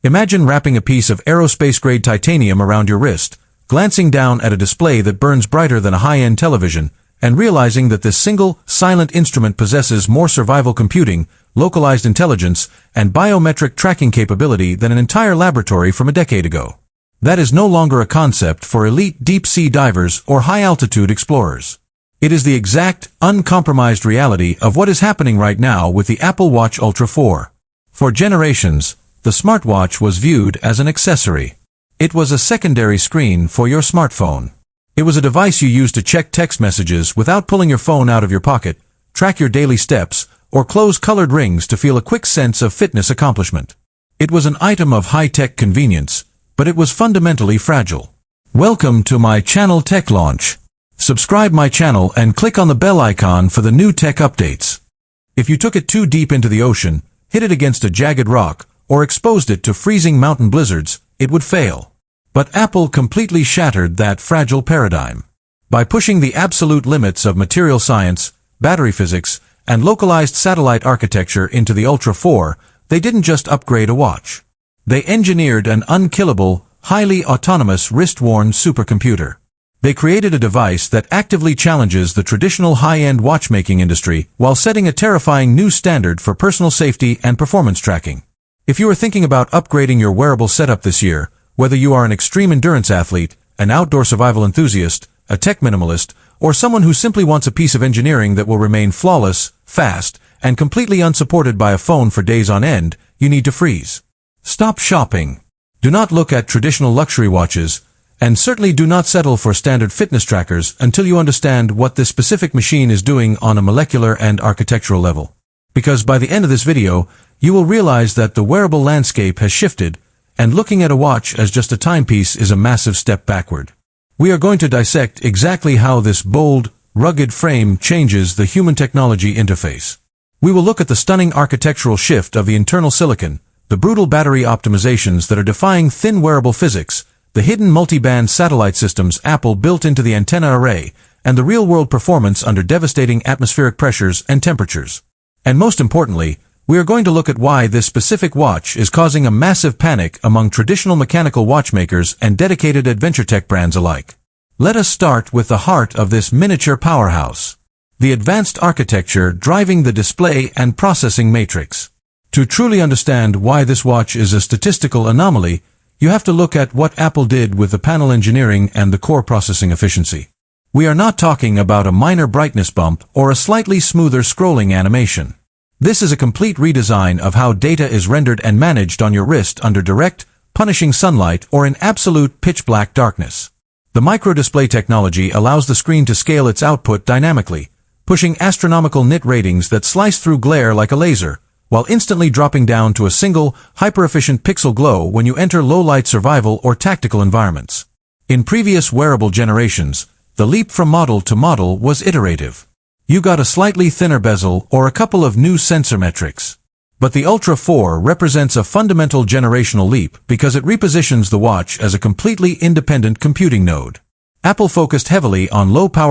Imagine wrapping a piece of aerospace-grade titanium around your wrist, glancing down at a display that burns brighter than a high-end television, and realizing that this single, silent instrument possesses more survival computing, localized intelligence, and biometric tracking capability than an entire laboratory from a decade ago. That is no longer a concept for elite deep-sea divers or high-altitude explorers. It is the exact, uncompromised reality of what is happening right now with the Apple Watch Ultra 4. For generations, the smartwatch was viewed as an accessory. It was a secondary screen for your smartphone. It was a device you used to check text messages without pulling your phone out of your pocket, track your daily steps, or close colored rings to feel a quick sense of fitness accomplishment. It was an item of high-tech convenience, but it was fundamentally fragile. Welcome to my channel Tech Launch. Subscribe my channel and click on the bell icon for the new tech updates. If you took it too deep into the ocean, hit it against a jagged rock, or exposed it to freezing mountain blizzards, it would fail. But Apple completely shattered that fragile paradigm. By pushing the absolute limits of material science, battery physics, and localized satellite architecture into the Ultra 4, they didn't just upgrade a watch. They engineered an unkillable, highly autonomous wrist-worn supercomputer. They created a device that actively challenges the traditional high-end watchmaking industry while setting a terrifying new standard for personal safety and performance tracking. If you are thinking about upgrading your wearable setup this year, whether you are an extreme endurance athlete, an outdoor survival enthusiast, a tech minimalist, or someone who simply wants a piece of engineering that will remain flawless, fast, and completely unsupported by a phone for days on end, you need to freeze. Stop shopping. Do not look at traditional luxury watches, and certainly do not settle for standard fitness trackers until you understand what this specific machine is doing on a molecular and architectural level. Because by the end of this video, you will realize that the wearable landscape has shifted, and looking at a watch as just a timepiece is a massive step backward. We are going to dissect exactly how this bold, rugged frame changes the human-technology interface. We will look at the stunning architectural shift of the internal silicon, the brutal battery optimizations that are defying thin wearable physics, the hidden multi-band satellite systems Apple built into the antenna array, and the real-world performance under devastating atmospheric pressures and temperatures. And most importantly, we are going to look at why this specific watch is causing a massive panic among traditional mechanical watchmakers and dedicated adventure tech brands alike. Let us start with the heart of this miniature powerhouse: the advanced architecture driving the display and processing matrix. To truly understand why this watch is a statistical anomaly, you have to look at what Apple did with the panel engineering and the core processing efficiency. We are not talking about a minor brightness bump or a slightly smoother scrolling animation. This is a complete redesign of how data is rendered and managed on your wrist under direct, punishing sunlight or in absolute pitch-black darkness. The microdisplay technology allows the screen to scale its output dynamically, pushing astronomical nit ratings that slice through glare like a laser, while instantly dropping down to a single, hyper-efficient pixel glow when you enter low-light survival or tactical environments. In previous wearable generations, the leap from model to model was iterative. You got a slightly thinner bezel or a couple of new sensor metrics. But the Ultra 4 represents a fundamental generational leap because it repositions the watch as a completely independent computing node. Apple focused heavily on low-power